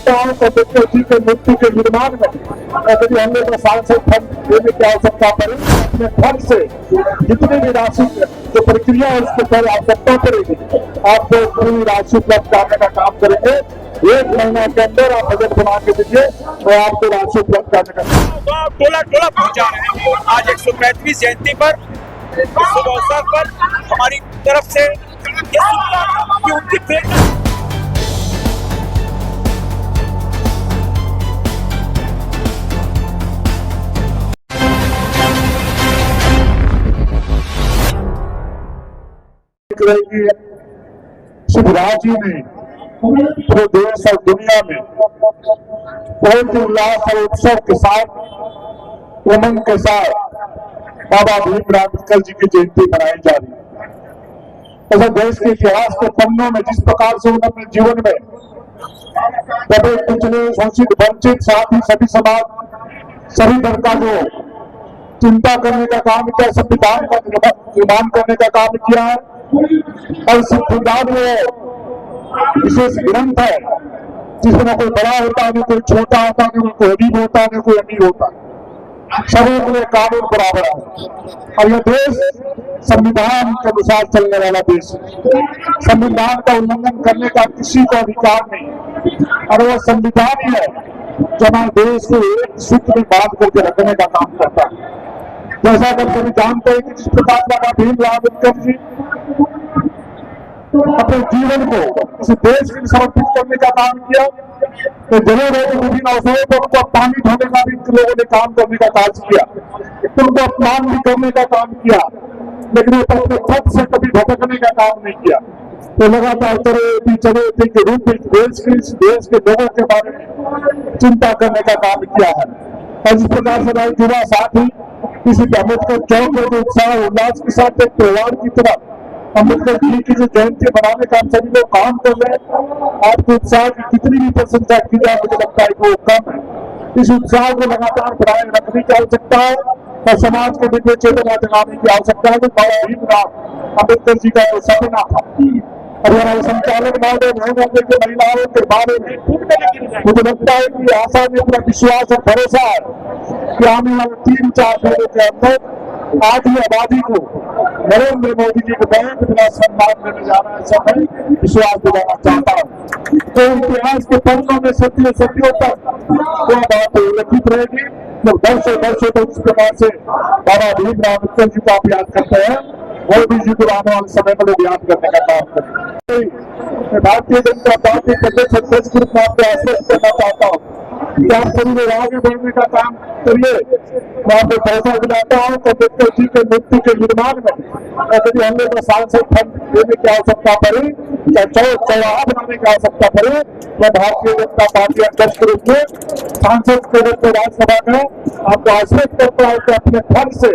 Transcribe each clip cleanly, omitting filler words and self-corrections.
लाता हूँ तो अम्बेडकर जी के मूर्ति के निर्माण में यदि हम लोग सांसद फंड देने की आवश्यकता पड़े, अपने फंड से जितनी भी राशि जो प्रक्रिया है उसके पर आवश्यकता पड़ेगी, आपको पूरी राशि उपलब्ध कराने का काम करेंगे। 1 महीना के अंदर आप बजट बना के दीजिए तो आपको राशि उपलब्ध कराने का टोला टोला पहुंचा रहे हैं। आज 135वीं जयंती पर शुभ अवसर पर हमारी तरफ से ये शुभकामना कि उनकी प्रेरणा रहेगी। शिवराज जी ने पूरे देश और दुनिया में बहुत ही उल्लास और उत्सव के साथ, उमंग के साथ बाबा भीमराव अम्बेडकर जी की जयंती मनाई जा रही है। ऐसा देश के इतिहास के पन्नों में जिस प्रकार से उन्होंने अपने जीवन में दबे कुचले शोषित वंचित साथ ही सभी समाज सभी वर्ग का जो चिंता करने का काम किया, संविधान का निर्माण करने का काम किया है। और संविधान में विशेष ग्रंथ है जिसमें न कोई बड़ा होता है, न कोई छोटा होता है, न कोई गरीब होता है, न कोई अमीर होता है, सभी के लिए कानून बराबर है। और यह देश संविधान के अनुसार चलने वाला देश है। संविधान का उल्लंघन करने का किसी को अधिकार नहीं, और वह संविधान ही है जो हमारे देश को एक सूत्र में बांध करके रखने का काम करता है। जैसा कि सभी जानते हैं कि जिस प्रकार बाबा भीमराव अम्बेडकर जी अपने जीवन को इस देश के समर्पित करने का काम किया, तो जरूर है कि विभिन्न अवसरों पर उनको अपमानित होने का भी लोगों ने काम करने का कार्य किया, उनको अपमान भी करने का काम किया, लेकिन वो अपने पद से कभी भटकने का काम नहीं किया। तो लगातार चरित्र के रूप में देश के लोगों के बारे में चिंता करने का काम किया है। और जिस प्रकार से हमारे युवा साथी किसी अम्बेडकर चौक में उत्साह उल्लास के साथ एक त्योहार की तरह अम्बेडकर जी की जो जयंती मनाने का हम सभी लोग काम कर रहे हैं, आपके उत्साह की कितनी भी प्रशंसा की जाए मुझे लगता है कि वो कम है। इस उत्साह को लगातार बनाए रखने की आवश्यकता है और समाज को दिव्य चेतना जगाने की आवश्यकता है। तो बाबा भीमराव अम्बेडकर जी का जो सपना था, और हमारे संचालक महोदय के महिलाओं के बारे में मुझे लगता है कि आशा में अपना विश्वास और भरोसा है कि आने वाले 3-4 महीनों के अंदर आधी आबादी को नरेंद्र मोदी जी को बहुत बड़ा सम्मान देने जा रहा है। ऐसा मैं विश्वास दिलाना चाहता हूँ। तो इतिहास के पन्नों में सदियों तक वह बात उल्लेखित रहेगी जब वर्षों तक इस प्रकार से बाबा भीमराव अम्बेडकर जी को आप याद करते हैं, मोदी जी को आने वाले समय में लोग याद करने का काम करें। भारतीय जनता पार्टी प्रदेश अध्यक्ष ग्रुप में आपको आश्वस्त करना चाहता हूँ कि आप सभी लोग आगे बढ़ने का काम करिए। मैं आपको पैसा दिलाता हूँ तो अम्बेडकर जी के मूर्ति के निर्माण में यदि हम लोग सांसद फंड देने की आवश्यकता पड़ी या चौराहा बनाने की आवश्यकता पड़े, मैं भारतीय जनता पार्टी अध्यक्ष के रूप में सांसद के रूप में राज्यसभा में आपको आश्वस्त करता हूँ कि अपने फंड से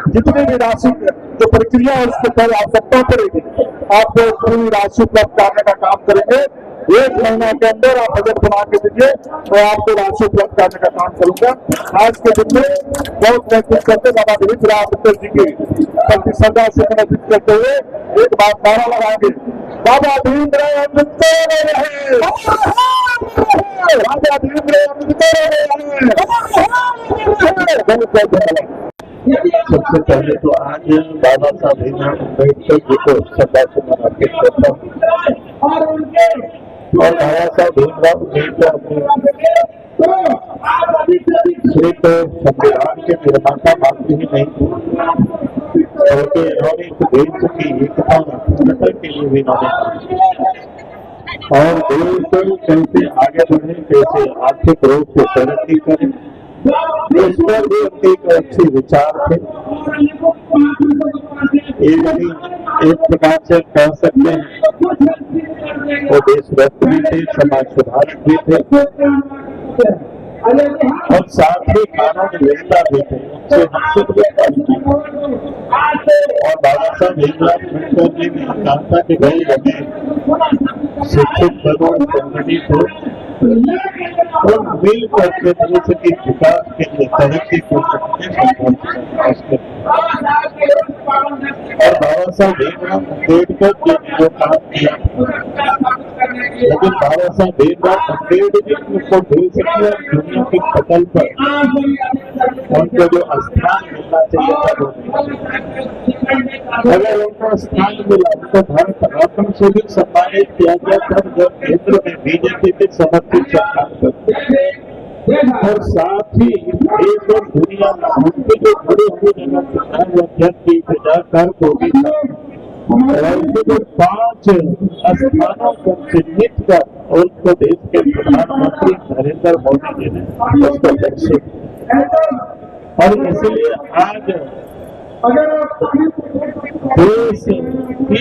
जितनी भी राशि जो प्रक्रिया है उसके पर आवश्यकता पड़ेगी, आपको पूरी राशि उपलब्ध कराने का काम करेंगे। 1 महीना के अंदर आप बजट बना के दीजिए तो आपको राशि उपलब्ध कराने का काम करूंगा। आज के दिन में बहुत महसूस करते बाबा भीमराव अम्बेडकर जी की प्रति श्रद्धा से समर्पित करते हुए एक बात नारा लगाएंगे, बाबा भीमराव अम्बेडकर रहे, बाबा भीमराव अम्बेडकर रहे। सबसे पहले तो आज बाबा साहब भीमराव अम्बेडकर जी को श्रद्धा सुमन अर्पित करता हूँ। और बाबा साहब भीमराव अम्बेडकर सिर्फ संविधान के निर्माता मात्र ही नहीं थे, बल्कि इन्होंने इस देश की एकता और अखंडता के लिए भी इन्होंने और देश कैसे आगे बढ़े, कैसे आर्थिक रूप से तरक्की करें, इस पर भी उनके एक अच्छे विचार थे। एक प्रकार से कह सकते हैं वो देशभक्त भी थे, समाज सुधारक भी थे और साथ ही कानून नेता भी थे। उनसे हमसे और बाबा साहब भीमराव अम्बेडकर जी ने कहा था कि भाई हमें शिक्षित करो, संगठित हो और मिल करके देश के विकास के लिए तरक्की को प्रयास करते और बाबा साहब भीमराव अम्बेडकर जी ने जो काम किया, लेकिन बाबा साहब भीमराव अम्बेडकर को देश की दुनिया की पटल पर उनको जो स्थान मिलना चाहिए था वो नहीं। अगर उनको स्थान मिला तो भारत रत्न से भी सम्मानित किया गया था जब केंद्र में बीजेपी के समर्थित सरकार करते, और साथ ही देश और दुनिया में उनके जो बड़े हुए अध्यक्ष की प्रजाकार को भी राज्य के 5 स्थानों को चिन्हित कर उनको देश के प्रधानमंत्री नरेंद्र मोदी जी ने उसको लक्षित, और इसलिए आज देश ही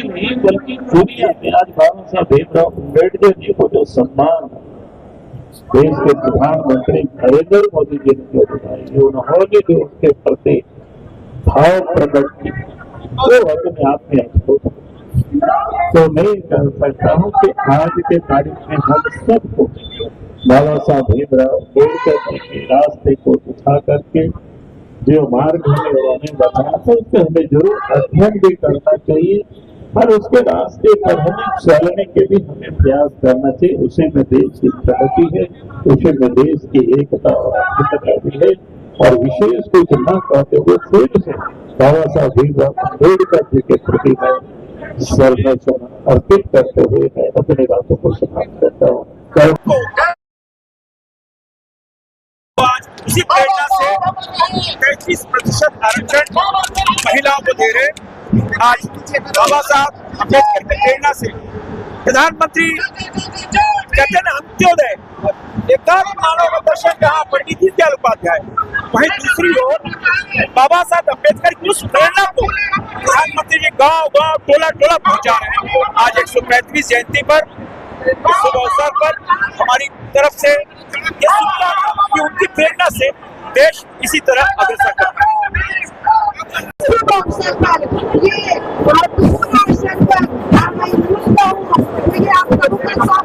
नहीं बल्कि दुनिया में आज बाबा साहब भीमराव अम्बेडकर जी को जो सम्मान देश के प्रधानमंत्री नरेंद्र मोदी जी ने जो दिखाई, उन्होंने जो उसके प्रति भाव प्रकट किया वो अपने आप में अद्भुत। तो मैं कह सकता हूँ कि आज के तारीख में हम सबको बाबा साहब भीमराव अम्बेडकर जी के रास्ते को दिखा करके जो मार्ग हमें उन्होंने बताया था उससे हमें जरूर अध्ययन भी करना चाहिए, और उसके रास्ते पर हमें चलने के लिए हमें प्रयास करना चाहिए। उसी में देश की प्रगति है, उसी में देश की एकता और अखंडता भी है। और विशेष कुछ न कहते हुए फिर से बाबा साहब भीमराव अम्बेडकर जी के प्रति मैं सर्वस्व अर्पित करते हुए मैं अपनी बातों को समाप्त करता हूँ। आज इसी प्रेरणा से 33% आरक्षण महिलाओं को दे रहे। आज बाबा साहब अम्बेडकर की प्रेरणा से प्रधानमंत्री कहते हैं अंत्योदय एकात्म मानव दर्शन जहाँ पंडित दीनदयाल उपाध्याय, वहीं दूसरी ओर बाबा साहब अम्बेडकर की उस प्रेरणा को प्रधानमंत्री जी गांव गांव टोला टोला पहुंचा रहे हैं। आज 135वीं जयंती पर शुभ अवसर पर हमारी तरफ से ये शुभकामना कि उनकी प्रेरणा से देश इसी तरह अग्रसर करता है। शुभ अवसर पर ये आप सबका